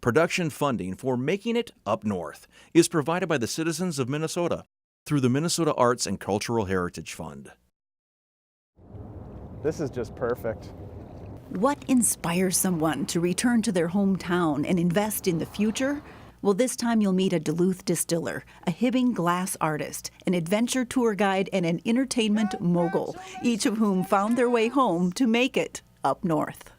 Production funding for Making It Up North is provided by the citizens of Minnesota through the Minnesota Arts and Cultural Heritage Fund. This is just perfect. What inspires someone to return to their hometown and invest in the future? Well, this time you'll meet a Duluth distiller, a Hibbing glass artist, an adventure tour guide, and an entertainment mogul, each of whom found their way home to make it up north.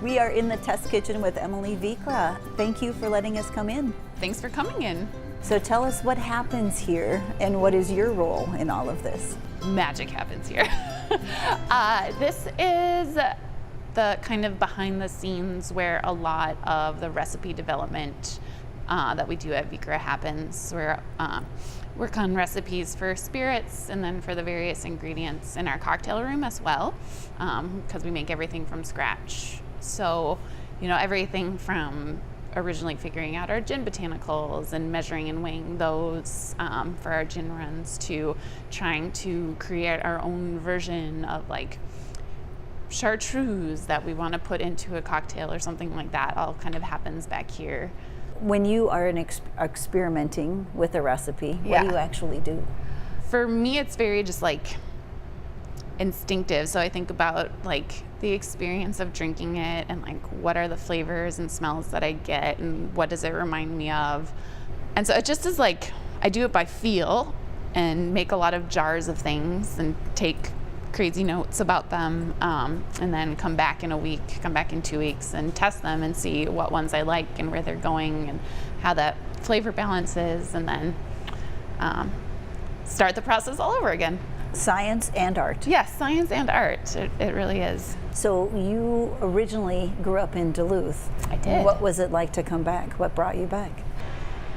We are in the test kitchen with Emily Vikre. Thank you for letting us come in. Thanks for coming in. So tell us what happens here and what is your role in all of this? Magic happens here. This is the kind of behind the scenes where a lot of the recipe development that we do at Vikre happens. We're work on recipes for spirits and then for the various ingredients in our cocktail room as well, because we make everything from scratch. So, everything from originally figuring out our gin botanicals and measuring and weighing those for our gin runs to trying to create our own version of like chartreuse that we want to put into a cocktail or something like that all kind of happens back here. When you are experimenting with a recipe, what do you actually do? For me, it's very just like instinctive. So I think about like the experience of drinking it and like what are the flavors and smells that I get and what does it remind me of. And so it just is like, I do it by feel and make a lot of jars of things and take crazy notes about them, and then come back in a week, come back in 2 weeks and test them and see what ones I like and where they're going and how that flavor balance is, and then start the process all over again. Science and art. Yes, science and art. It really is. So you originally grew up in Duluth. I did. What was it like to come back? What brought you back?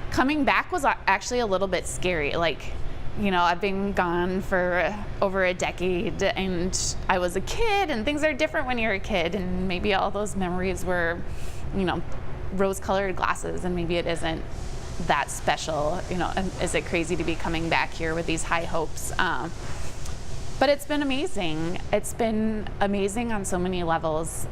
Coming back was actually a little bit scary. I've been gone for over a decade and I was a kid, and things are different when you're a kid, and maybe all those memories were, rose-colored glasses, and maybe it isn't that special, and is it crazy to be coming back here with these high hopes? But it's been amazing. It's been amazing on so many levels.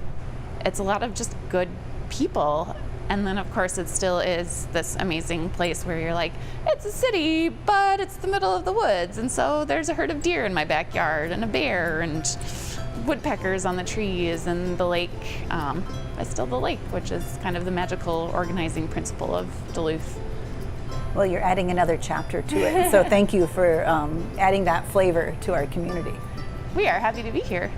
It's a lot of just good people. And then, of course, it still is this amazing place where you're like, it's a city, but it's the middle of the woods. And so there's a herd of deer in my backyard and a bear and woodpeckers on the trees and the lake. It's still the lake, which is kind of the magical organizing principle of Duluth. Well, you're adding another chapter to it. So thank you for adding that flavor to our community. We are happy to be here.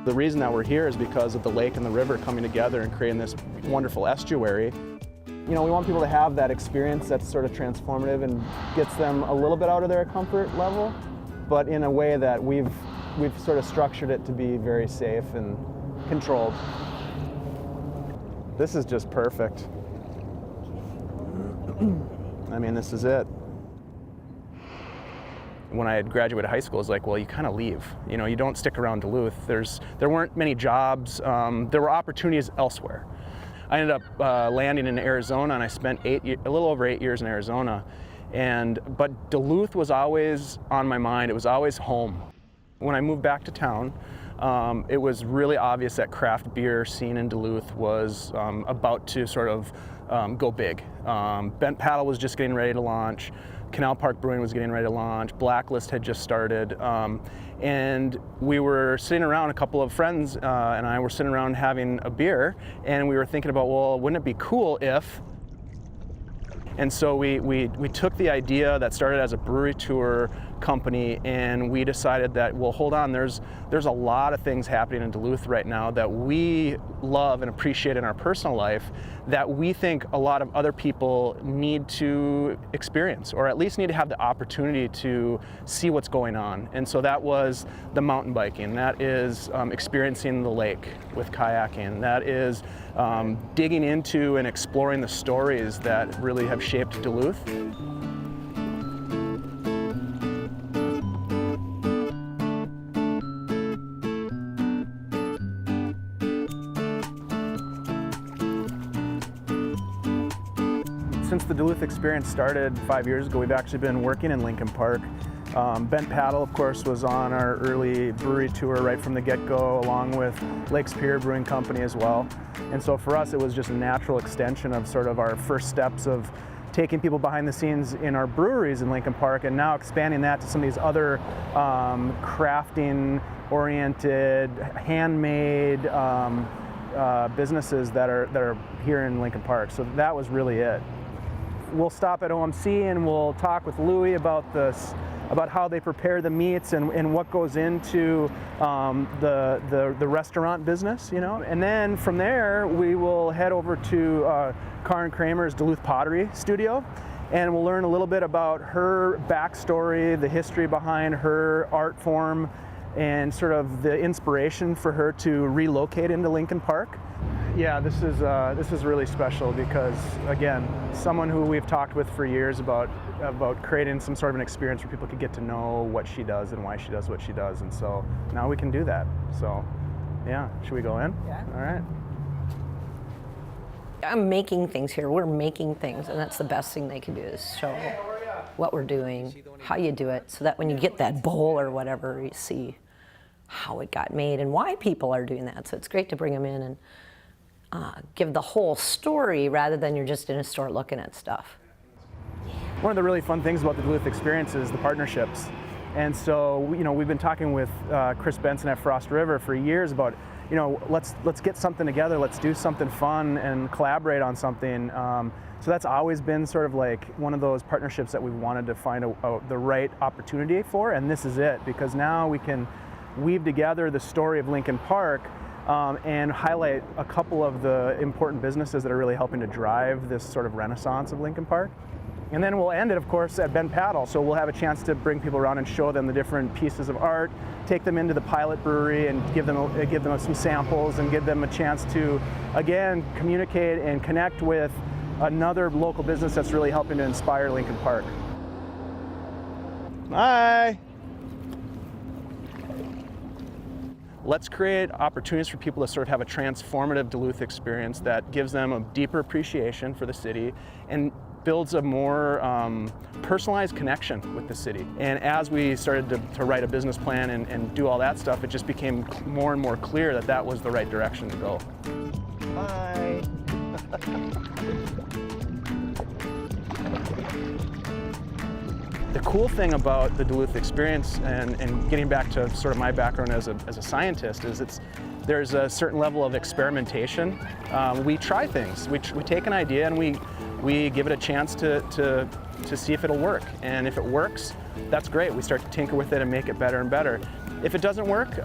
The reason that we're here is because of the lake and the river coming together and creating this wonderful estuary. We want people to have that experience that's sort of transformative and gets them a little bit out of their comfort level, but in a way that we've sort of structured it to be very safe and controlled. This is just perfect. I mean, this is it. When I had graduated high school, it was like, well, you kind of leave. You don't stick around Duluth. There weren't many jobs. There were opportunities elsewhere. I ended up landing in Arizona, and I spent a little over 8 years in Arizona. But Duluth was always on my mind. It was always home. When I moved back to town, it was really obvious that craft beer scene in Duluth was about to sort of go big. Bent Paddle was just getting ready to launch. Canal Park Brewing was getting ready to launch. Blacklist had just started. And we were sitting around, a couple of friends and I were sitting around having a beer, and we were thinking about, well, wouldn't it be cool if And so we took the idea that started as a brewery tour company, and we decided that, well, hold on, there's a lot of things happening in Duluth right now that we love and appreciate in our personal life that we think a lot of other people need to experience, or at least need to have the opportunity to see what's going on. And so that was the mountain biking, that is experiencing the lake with kayaking, that is digging into and exploring the stories that really have shaped Duluth. Since the Duluth experience started 5 years ago, we've actually been working in Lincoln Park. Bent Paddle, of course, was on our early brewery tour right from the get-go, along with Lakes Pier Brewing Company as well. And so for us, it was just a natural extension of sort of our first steps of taking people behind the scenes in our breweries in Lincoln Park, and now expanding that to some of these other crafting-oriented, handmade businesses that are here in Lincoln Park. So that was really it. We'll stop at OMC and we'll talk with Louie about about how they prepare the meats and what goes into the restaurant business, you know. And then from there, we will head over to Karin Kraemer's Duluth Pottery studio, and we'll learn a little bit about her backstory, the history behind her art form, and sort of the inspiration for her to relocate into Lincoln Park. Yeah, this is really special because, again, someone who we've talked with for years about creating some sort of an experience where people could get to know what she does and why she does what she does, and so now we can do that. So, yeah, should we go in? Yeah. All right. I'm making things here. We're making things, and that's the best thing they can do is show what we're doing, how you do it, so that when you get that bowl or whatever, you see how it got made and why people are doing that. So it's great to bring them in and give the whole story rather than you're just in a store looking at stuff. One of the really fun things about the Duluth experience is the partnerships. And so, you know, we've been talking with Chris Benson at Frost River for years about, you know, let's get something together, let's do something fun and collaborate on something. So that's always been sort of like one of those partnerships that we've wanted to find the right opportunity for, and this is it, because now we can weave together the story of Lincoln Park and highlight a couple of the important businesses that are really helping to drive this sort of renaissance of Lincoln Park. And then we'll end it, of course, at Bent Paddle. So we'll have a chance to bring people around and show them the different pieces of art, take them into the pilot brewery and give them some samples and give them a chance to, again, communicate and connect with another local business that's really helping to inspire Lincoln Park. Hi. Let's create opportunities for people to sort of have a transformative Duluth experience that gives them a deeper appreciation for the city and builds a more personalized connection with the city. And as we started to write a business plan and do all that stuff, it just became more and more clear that that was the right direction to go. Bye. The cool thing about the Duluth experience and getting back to sort of my background as a scientist is there's a certain level of experimentation. We try things. We take an idea and we give it a chance to see if it'll work. And if it works, that's great. We start to tinker with it and make it better and better. If it doesn't work,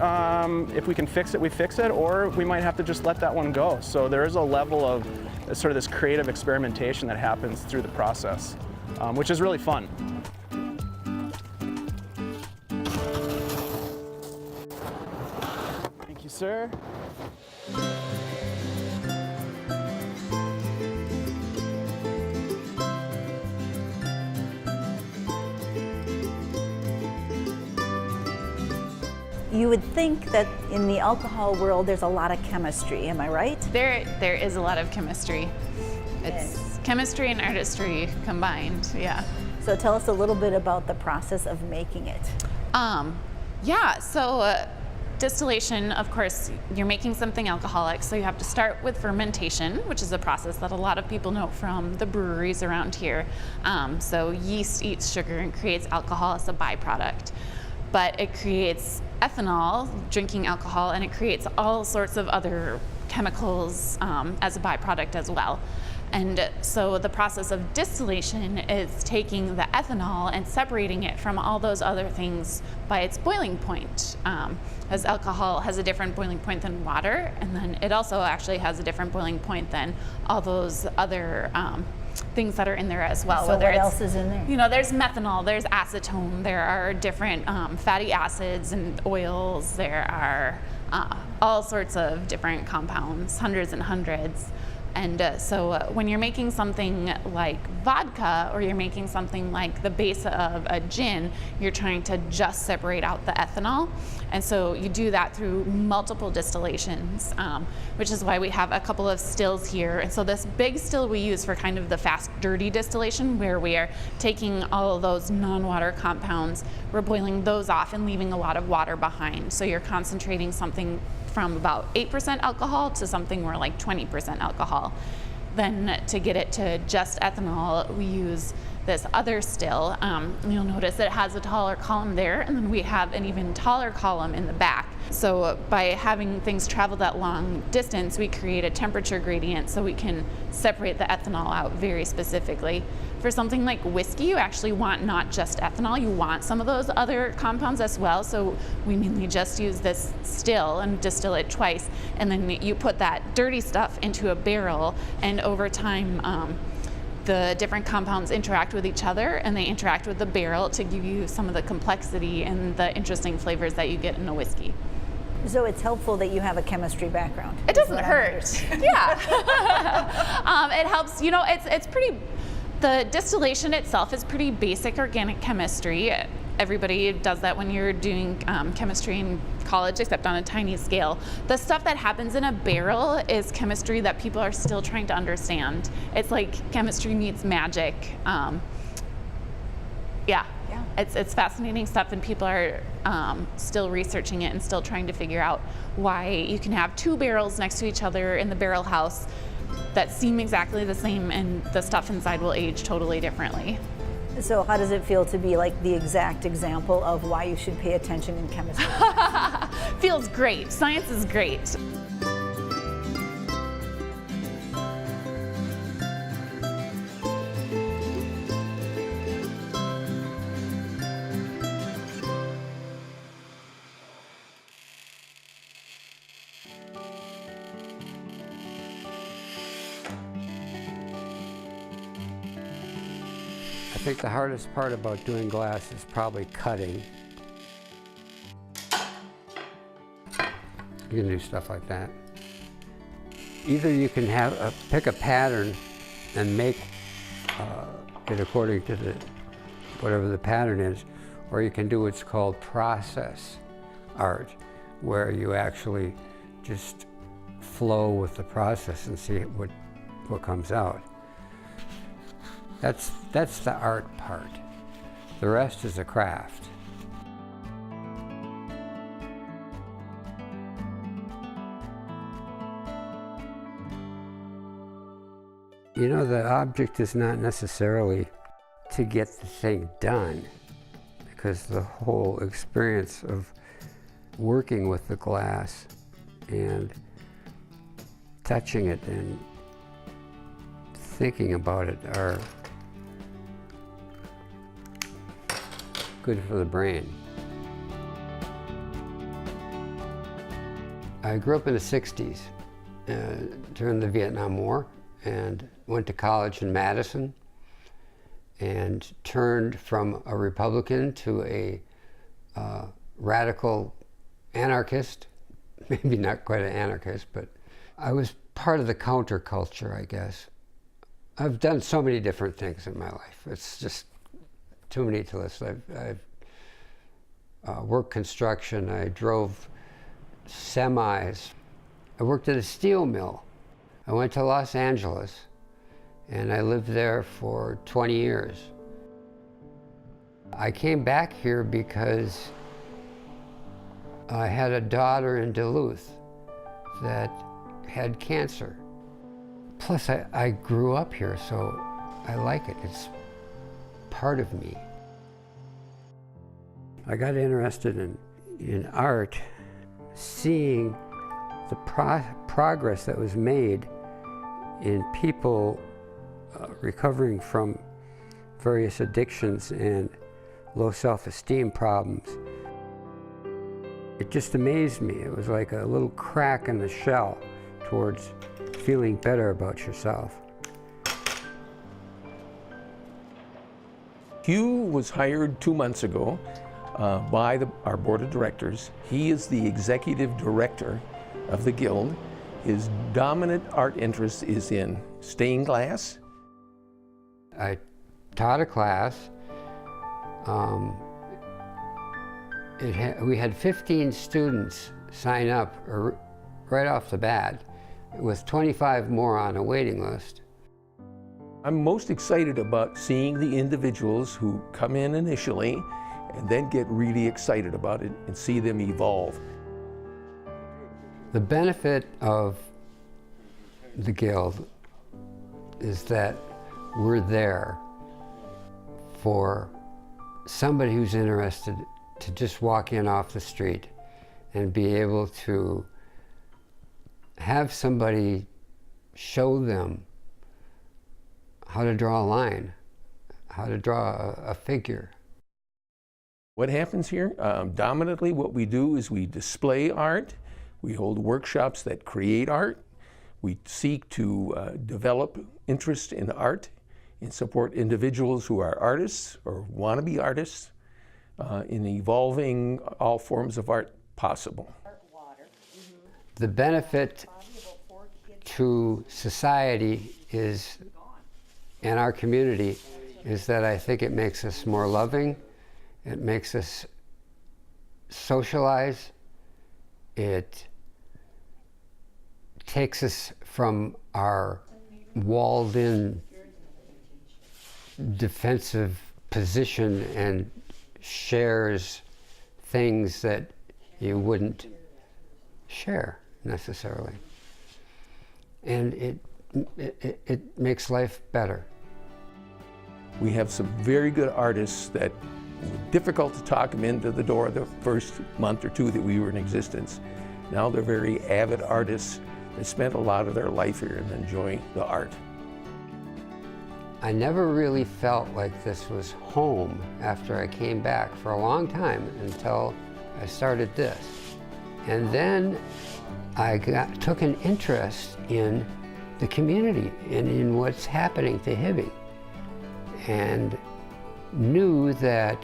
if we can fix it, we fix it, or we might have to just let that one go. So there is a level of sort of this creative experimentation that happens through the process, which is really fun. Thank you, sir. You would think that in the alcohol world there's a lot of chemistry, am I right? There is a lot of chemistry. It's chemistry and artistry combined, yeah. So tell us a little bit about the process of making it. Distillation, of course, you're making something alcoholic, so you have to start with fermentation, which is a process that a lot of people know from the breweries around here. So yeast eats sugar and creates alcohol as a byproduct. But it creates ethanol, drinking alcohol, and it creates all sorts of other chemicals as a byproduct as well. And so the process of distillation is taking the ethanol and separating it from all those other things by its boiling point. As alcohol has a different boiling point than water, and then it also actually has a different boiling point than all those other things that are in there as well. So what else is in there? You know, there's methanol, there's acetone, there are different fatty acids and oils, there are all sorts of different compounds, hundreds and hundreds. And so when you're making something like vodka, or you're making something like the base of a gin, you're trying to just separate out the ethanol. And so you do that through multiple distillations, which is why we have a couple of stills here. And so this big still we use for kind of the fast, dirty distillation, where we are taking all of those non-water compounds, we're boiling those off and leaving a lot of water behind. So you're concentrating something from about 8% alcohol to something more like 20% alcohol. Then to get it to just ethanol, we use this other still. You'll notice that it has a taller column there, and then we have an even taller column in the back. So by having things travel that long distance, we create a temperature gradient so we can separate the ethanol out very specifically. For something like whiskey, you actually want not just ethanol, you want some of those other compounds as well. So we mainly just use this still and distill it twice, and then you put that dirty stuff into a barrel, and over time the different compounds interact with each other, and they interact with the barrel to give you some of the complexity and the interesting flavors that you get in a whiskey. So it's helpful that you have a chemistry background. It doesn't hurt. Yeah. It helps, you know, it's pretty, the distillation itself is pretty basic organic chemistry. Everybody does that when you're doing chemistry in college, except on a tiny scale. The stuff that happens in a barrel is chemistry that people are still trying to understand. It's like chemistry meets magic. Yeah. It's fascinating stuff, and people are still researching it and still trying to figure out why you can have two barrels next to each other in the barrel house that seem exactly the same, and the stuff inside will age totally differently. So how does it feel to be like the exact example of why you should pay attention in chemistry? Feels great. Science is great. I think the hardest part about doing glass is probably cutting. You can do stuff like that. Either you can pick a pattern and make it according to whatever the pattern is, or you can do what's called process art, where you actually just flow with the process and see what comes out. That's the art part. The rest is a craft. You know, the object is not necessarily to get the thing done, because the whole experience of working with the glass and touching it and thinking about it are good for the brain. I grew up in the 60s during the Vietnam War, and went to college in Madison, and turned from a Republican to a radical anarchist. Maybe not quite an anarchist, but I was part of the counterculture, I guess. I've done so many different things in my life. It's just too many to list. I've worked construction. I drove semis. I worked at a steel mill. I went to Los Angeles, and I lived there for 20 years. I came back here because I had a daughter in Duluth that had cancer. Plus, I grew up here, so I like it. It's part of me. I got interested in art, seeing the progress that was made in people recovering from various addictions and low self-esteem problems. It just amazed me. It was like a little crack in the shell towards feeling better about yourself. Hugh was hired 2 months ago by our board of directors. He is the executive director of the guild. His dominant art interest is in stained glass. I taught a class. We had 15 students sign up right off the bat, with 25 more on a waiting list. I'm most excited about seeing the individuals who come in initially and then get really excited about it and see them evolve. The benefit of the guild is that we're there for somebody who's interested to just walk in off the street and be able to have somebody show them how to draw a line, how to draw a figure. What happens here? Dominantly, what we do is we display art. We hold workshops that create art. We seek to develop interest in art and support individuals who are artists or want to be artists in evolving all forms of art possible. The benefit to society is, and our community, is that I think it makes us more loving, it makes us socialize, it takes us from our walled-in defensive position and shares things that you wouldn't share necessarily. And it makes life better. We have some very good artists that were difficult to talk them into the door the first month or two that we were in existence. Now they're very avid artists. They spent a lot of their life here and enjoy the art. I never really felt like this was home after I came back for a long time until I started this. And then I took an interest in the community and in what's happening to Hibbing, and knew that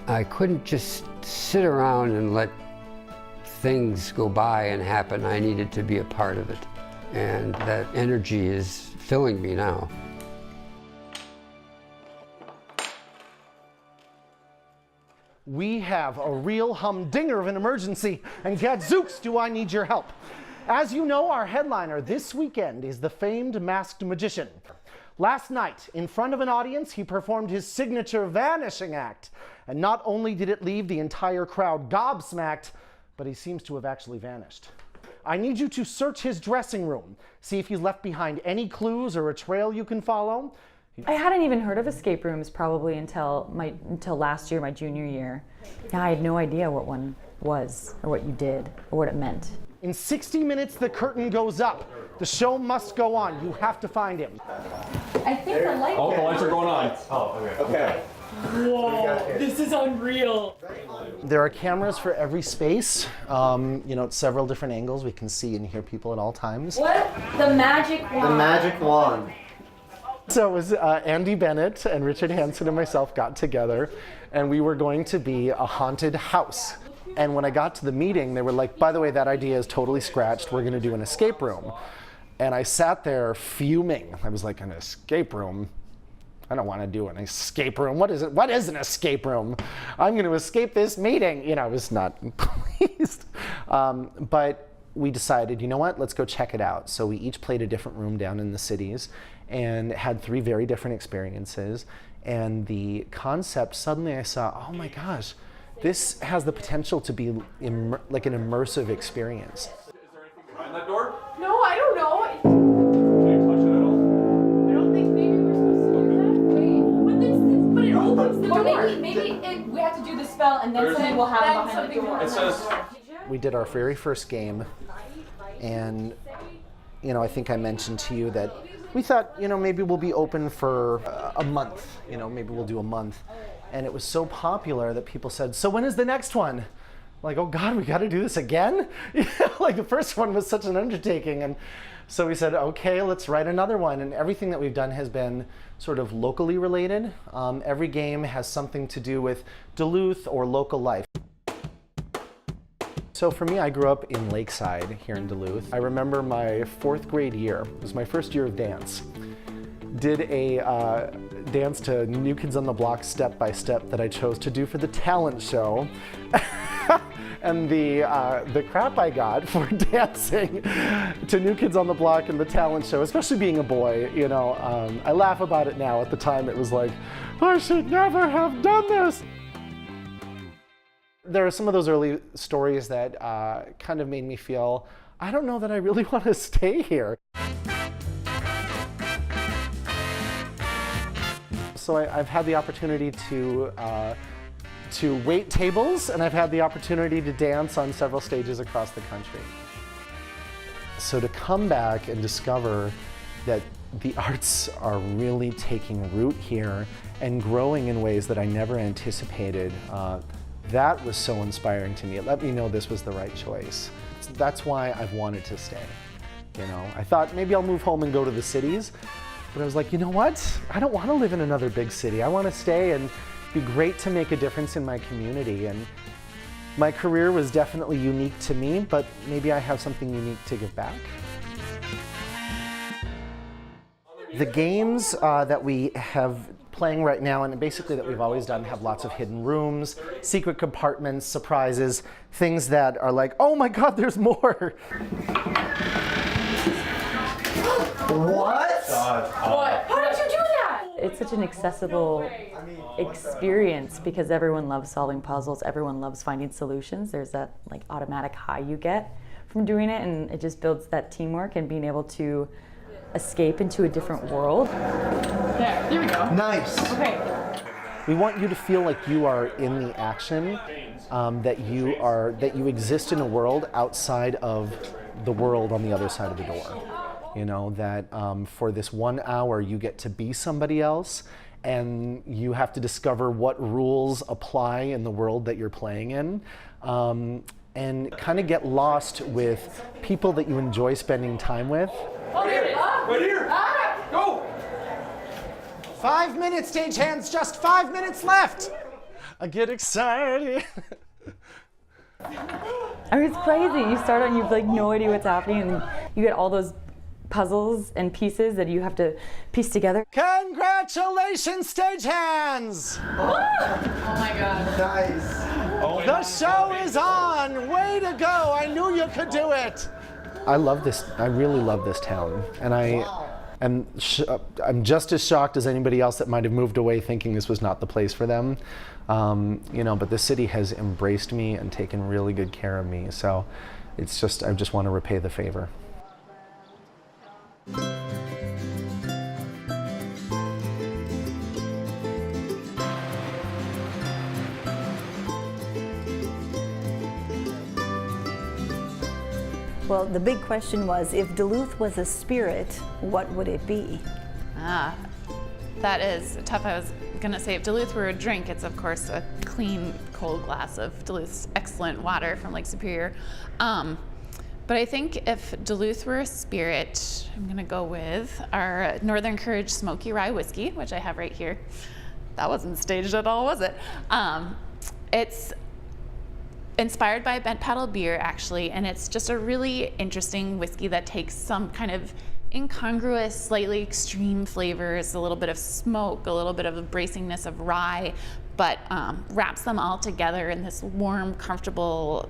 I couldn't just sit around and let things go by and happen. I needed to be a part of it, and that energy is filling me now. We have a real humdinger of an emergency, and gadzooks do I need your help. As you know, our headliner this weekend is the famed masked magician. Last night, in front of an audience, he performed his signature vanishing act. And not only did it leave the entire crowd gobsmacked, but he seems to have actually vanished. I need you to search his dressing room, see if he's left behind any clues or a trail you can follow. I hadn't even heard of escape rooms probably until last year, my junior year. I had no idea what one was, or what you did, or what it meant. In 60 minutes, the curtain goes up. The show must go on. You have to find him. I think the lights. Oh, the lights are going on. Oh, okay. Okay. Whoa, this is unreal. There are cameras for every space, several different angles. We can see and hear people at all times. What? The magic wand. The magic wand. So it was Andy Bennett and Richard Hansen and myself got together, and we were going to be a haunted house. And when I got to the meeting, they were like, by the way, that idea is totally scratched. We're going to do an escape room. And I sat there fuming. I was like, an escape room? I don't want to do an escape room. What is it? What is an escape room? I'm going to escape this meeting. I was not pleased. But we decided, you know what? Let's go check it out. So we each played a different room down in the cities and had 3 very different experiences. And the concept, suddenly I saw, oh my gosh, this has the potential to be like an immersive experience. Is there anything behind that door? No, I don't know. Can you touch it at all? I don't think maybe we're supposed to do that. Wait, but it opens the door. Maybe we have to do the spell and then something will happen behind the door. It says. We did our very first game, and I think I mentioned to you that we thought, you know, maybe we'll be open for a month, you know, maybe we'll do a month. And it was so popular that people said, so when is the next one? Like, oh God, we got to do this again? Like the first one was such an undertaking. And so we said, okay, let's write another one. And everything that we've done has been sort of locally related. Every game has something to do with Duluth or local life. So for me, I grew up in Lakeside here in Duluth. I remember my 4th grade year. It was my first year of dance. Did a dance to New Kids on the Block Step by Step that I chose to do for the talent show. And the crap I got for dancing to New Kids on the Block and the talent show, especially being a boy, you know, I laugh about it now. At the time it was like, I should never have done this. There are some of those early stories that kind of made me feel, I don't know that I really want to stay here. So I've had the opportunity to wait tables, and I've had the opportunity to dance on several stages across the country. So to come back and discover that the arts are really taking root here and growing in ways that I never anticipated, that was so inspiring to me. It let me know this was the right choice. That's why I've wanted to stay. You know, I thought maybe I'll move home and go to the cities, but I was like, you know what? I don't want to live in another big city. I want to stay and be great to make a difference in my community. And my career was definitely unique to me, but maybe I have something unique to give back. The games that we have playing right now, and basically that we've always done, have lots of hidden rooms, secret compartments, surprises, things that are like, oh my God, there's more. What? What? How did you do that? It's such an accessible experience because everyone loves solving puzzles, everyone loves finding solutions. There's that like automatic high you get from doing it, and it just builds that teamwork and being able to escape into a different world. There, here we go. Nice. Okay. We want you to feel like you are in the action, that you exist in a world outside of the world on the other side of the door. You know, that for this 1 hour you get to be somebody else, and you have to discover what rules apply in the world that you're playing in, and kind of get lost with people that you enjoy spending time with. Oh, here it is. Right here. Go. 5 minutes, stagehands, just 5 minutes left. I get excited. I mean, it's crazy. You start and you've like no idea what's happening, and you get all those puzzles and pieces that you have to piece together. Congratulations, stagehands! Oh my God. Nice. The show is on. Way to go. I knew you could do it. I love this. I really love this town, and I'm just as shocked as anybody else that might have moved away thinking this was not the place for them. You know, but the city has embraced me and taken really good care of me. So it's just, I just want to repay the favor. Well, the big question was, if Duluth was a spirit, what would it be? That is tough. I was gonna say if Duluth were a drink, it's of course a clean, cold glass of Duluth's excellent water from Lake Superior. But I think if Duluth were a spirit, I'm gonna go with our Northern Courage Smoky Rye Whiskey, which I have right here. That wasn't staged at all, was it? It's inspired by Bent Paddle beer, actually, and it's just a really interesting whiskey that takes some kind of incongruous, slightly extreme flavors, a little bit of smoke, a little bit of the bracingness of rye, but wraps them all together in this warm, comfortable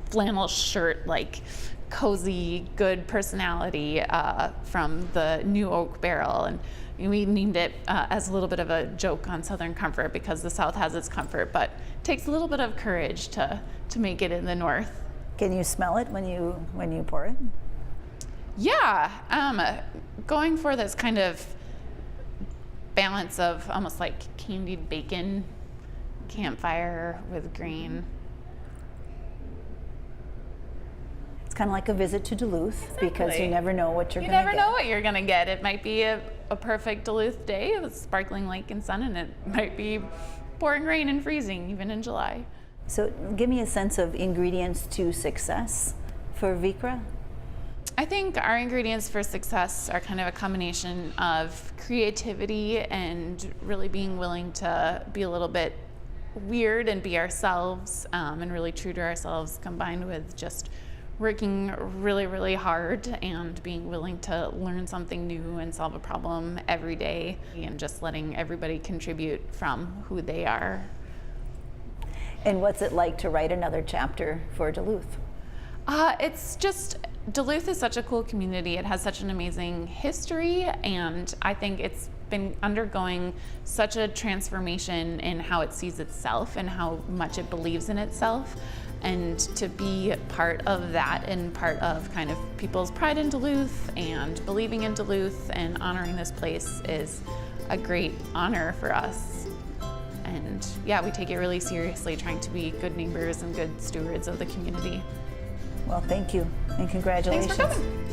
flannel shirt, like cozy, good personality from the new oak barrel. And we named it as a little bit of a joke on Southern comfort because the South has its comfort, but it takes a little bit of courage to make it in the North. Can you smell it when you pour it? Yeah, going for this kind of balance of almost like candied bacon, campfire with grain. kind of like a visit to Duluth because you Exactly. never know what you're You going to never get. know what you're gonna get. It might be a perfect Duluth day with sparkling lake and sun, and it might be pouring rain and freezing even in July. So give me a sense of ingredients to success for Vikre. I think our ingredients for success are kind of a combination of creativity and really being willing to be a little bit weird and be ourselves, and really true to ourselves, combined with just working really, really hard and being willing to learn something new and solve a problem every day, and just letting everybody contribute from who they are. And what's it like to write another chapter for Duluth? It's just, Duluth is such a cool community. It has such an amazing history, and I think it's been undergoing such a transformation in how it sees itself and how much it believes in itself. And to be part of that and part of kind of people's pride in Duluth and believing in Duluth and honoring this place is a great honor for us. And yeah, we take it really seriously, trying to be good neighbors and good stewards of the community. Well, thank you and congratulations. Thanks for coming.